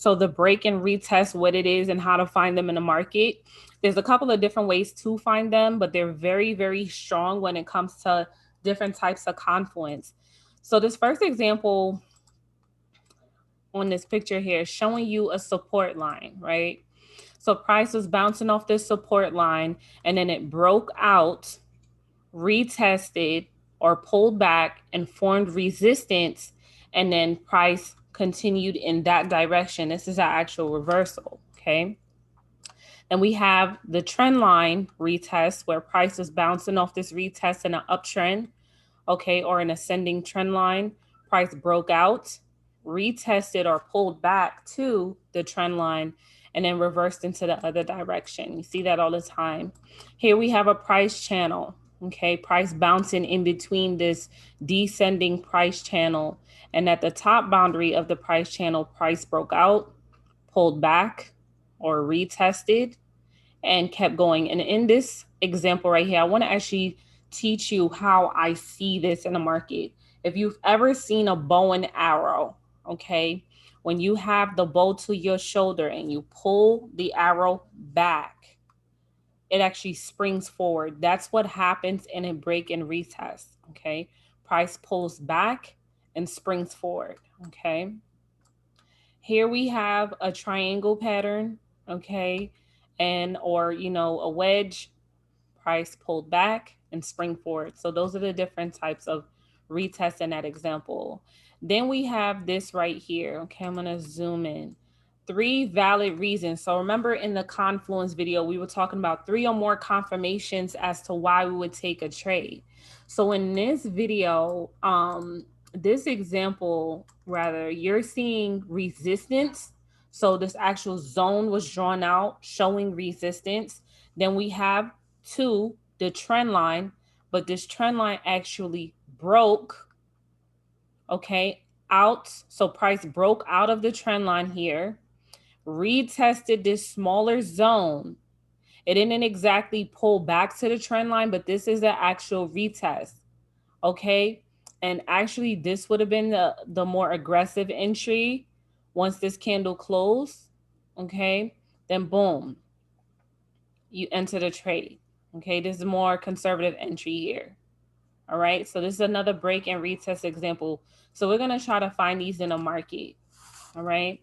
So the break and retest, what it is and how to find them in the market. There's a couple of different ways to find them, but they're very, very strong when it comes to different types of confluence. So this first example on this picture here is showing you a support line, right? So price was bouncing off this support line and then it broke out, retested or pulled back and formed resistance, and then price continued in that direction. This is an actual reversal, okay? And we have the trend line retest where price is bouncing off this retest in an uptrend, okay, or an ascending trend line. Price broke out, retested or pulled back to the trend line, and then reversed into the other direction. You see that all the time. Here we have a price channel, okay, price bouncing in between this descending price channel. And at the top boundary of the price channel, price broke out, pulled back, or retested, and kept going. And in this example right here, I want to actually teach you how I see this in the market. If you've ever seen a bow and arrow, okay, when you have the bow to your shoulder and you pull the arrow back, it actually springs forward. That's what happens in a break and retest, okay? Price pulls back and springs forward, okay? Here we have a triangle pattern, okay? And or, a wedge, price pulled back and spring forward. So those are the different types of retest in that example. Then we have this right here. Okay, I'm going to zoom in. 3 valid reasons. So remember in the confluence video, we were talking about 3 or more confirmations as to why we would take a trade. So in this video, this example, rather, you're seeing resistance. So this actual zone was drawn out showing resistance. Then we have 2, the trend line, but this trend line actually broke, okay, out. So price broke out of the trend line here, retested this smaller zone. It didn't exactly pull back to the trend line, but this is the actual retest, okay? And actually, this would have been the more aggressive entry once this candle closed, okay? Then boom, you enter the trade. Okay, this is a more conservative entry here. All right, so this is another break and retest example. So we're gonna try to find these in the market. All right,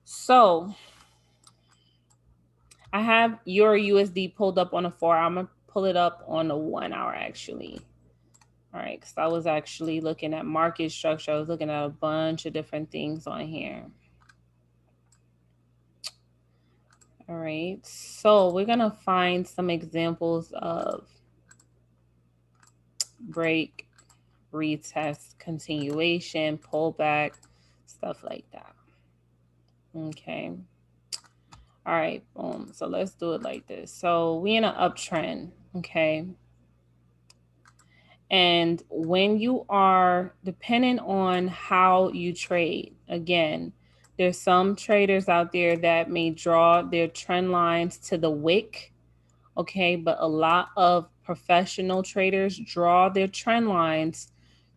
so I have Euro USD pulled up on a 4. I'm gonna pull it up on the 1 hour actually. All right, because I was actually looking at market structure. I was looking at a bunch of different things on here. All right, so we're gonna find some examples of break, retest, continuation, pullback, stuff like that. Okay. All right, boom. So let's do it like this. So we in an uptrend, okay? And when you are depending on how you trade, again, there's some traders out there that may draw their trend lines to the wick, okay? But a lot of professional traders draw their trend lines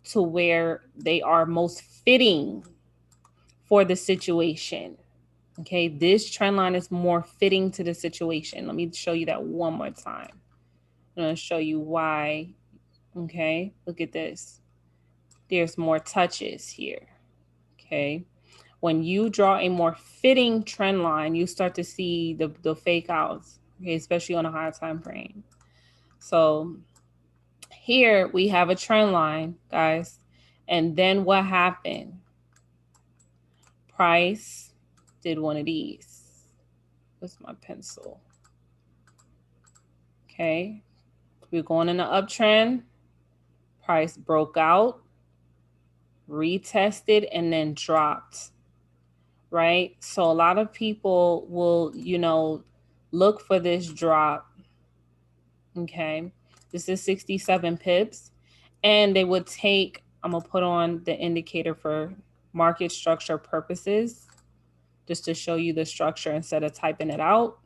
to where they are most fitting for the situation. Okay, this trend line is more fitting to the situation. Let me show you that one more time. I'm going to show you why. Okay, look at this. There's more touches here. Okay, when you draw a more fitting trend line, you start to see the fake outs, okay, especially on a higher time frame. So here we have a trend line, guys. And then what happened? Price did one of these. Where's my pencil? Okay, we're going in an uptrend. Price broke out, retested, and then dropped, right? So a lot of people will, look for this drop. Okay, this is 67 pips. And they would take, I'm going to put on the indicator for market structure purposes, just to show you the structure instead of typing it out.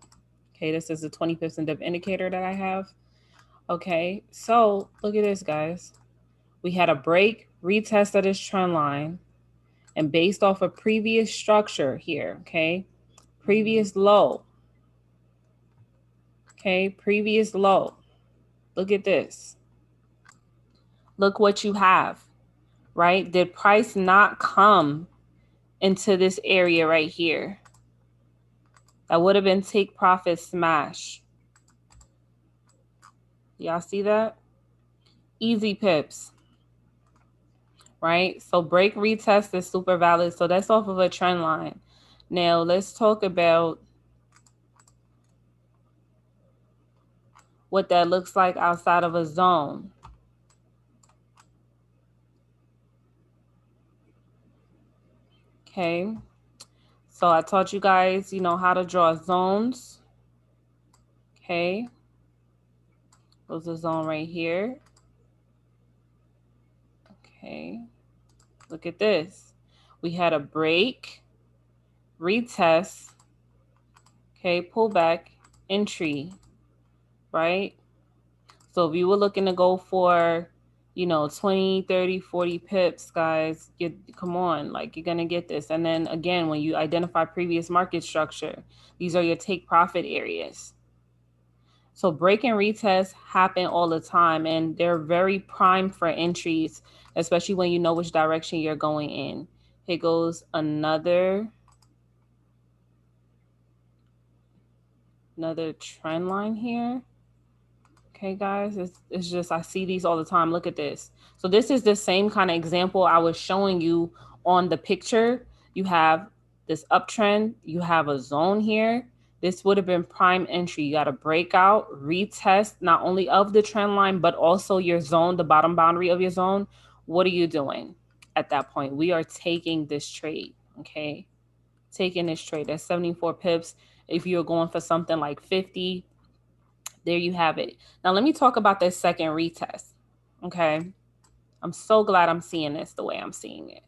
Okay, this is a 20 pips and div indicator that I have. Okay, so look at this, guys. We had a break, retest of this trend line, And based off a previous structure here, okay, previous low, okay, previous low. Look at this. Look what you have, right? Did price not come into this area right here? That would have been take profit smash. Y'all see that? Easy pips, right? So break retest is super valid. So that's off of a trend line. Now let's talk about what that looks like outside of a zone. Okay. So I taught you guys, how to draw zones. Okay. There's a zone right here. Okay. Look at this. We had a break, retest, okay, pullback, entry, right? So if you were looking to go for, 20, 30, 40 pips, guys, come on, like you're going to get this. And then again, when you identify previous market structure, these are your take profit areas. So break and retest happen all the time, and they're very prime for entries, especially when you know which direction you're going in. Here goes another trend line here. Okay, guys, it's just, I see these all the time. Look at this. So this is the same kind of example I was showing you on the picture. You have this uptrend, you have a zone here. This would have been prime entry. You got to break out, retest not only of the trend line, but also your zone, the bottom boundary of your zone. What are you doing at that point? We are taking this trade, okay? Taking this trade. That's 74 pips. If you're going for something like 50, there you have it. Now let me talk about this second retest. Okay. I'm so glad I'm seeing this the way I'm seeing it.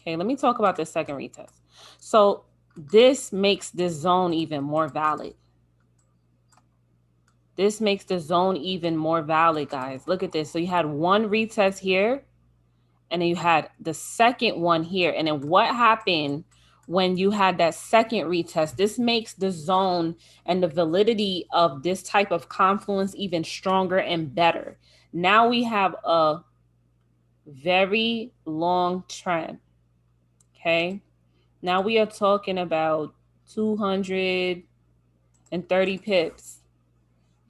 Okay, let me talk about this second retest. So this makes this zone even more valid. This makes the zone even more valid, guys. Look at this. So you had one retest here, and then you had the second one here. And then what happened when you had that second retest? This makes the zone and the validity of this type of confluence even stronger and better. Now we have a very long trend. Okay. Now we are talking about 230 pips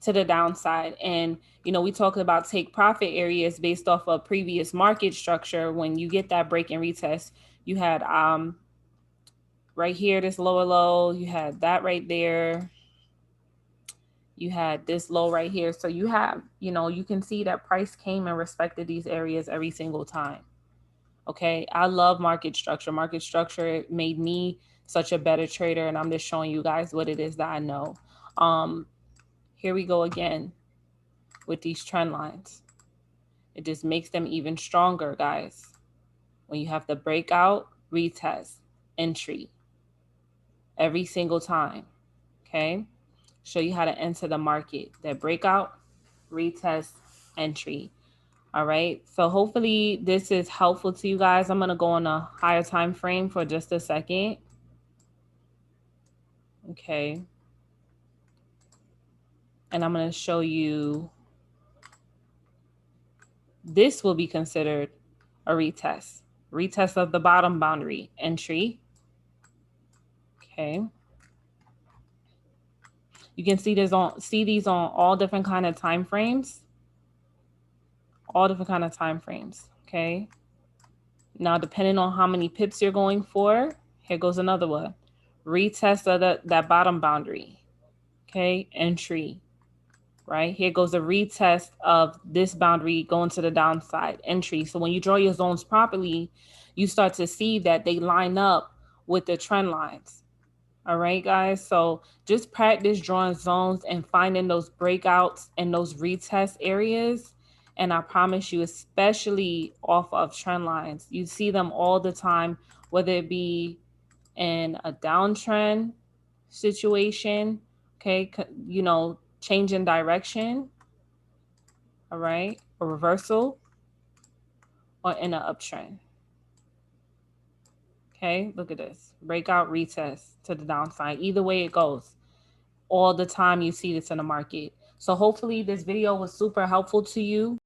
to the downside. And, we talked about take profit areas based off of previous market structure. When you get that break and retest, you had right here, this lower low, you had that right there. You had this low right here. So you have, you can see that price came and respected these areas every single time. Okay. I love market structure. Market structure made me such a better trader. And I'm just showing you guys what it is that I know. Here we go again with these trend lines. It just makes them even stronger, guys. When you have the breakout, retest, entry every single time. Okay. Show you how to enter the market. That breakout, retest, entry. All right. So hopefully this is helpful to you guys. I'm going to go on a higher time frame for just a second. Okay. And I'm going to show you, this will be considered a retest. Retest of the bottom boundary, entry. Okay. You can see these on all different kind of time frames. All different kind of time frames. Okay. Now, depending on how many pips you're going for, here goes another one. Retest of that bottom boundary. Okay. Entry. Right? Here goes a retest of this boundary going to the downside, entry. So when you draw your zones properly, you start to see that they line up with the trend lines. All right, guys. So just practice drawing zones and finding those breakouts and those retest areas. And I promise you, especially off of trend lines, you see them all the time, whether it be in a downtrend situation, okay, change in direction, all right, a reversal, or in an uptrend. Okay, look at this. Breakout retest to the downside. Either way it goes. All the time you see this in the market. So hopefully this video was super helpful to you.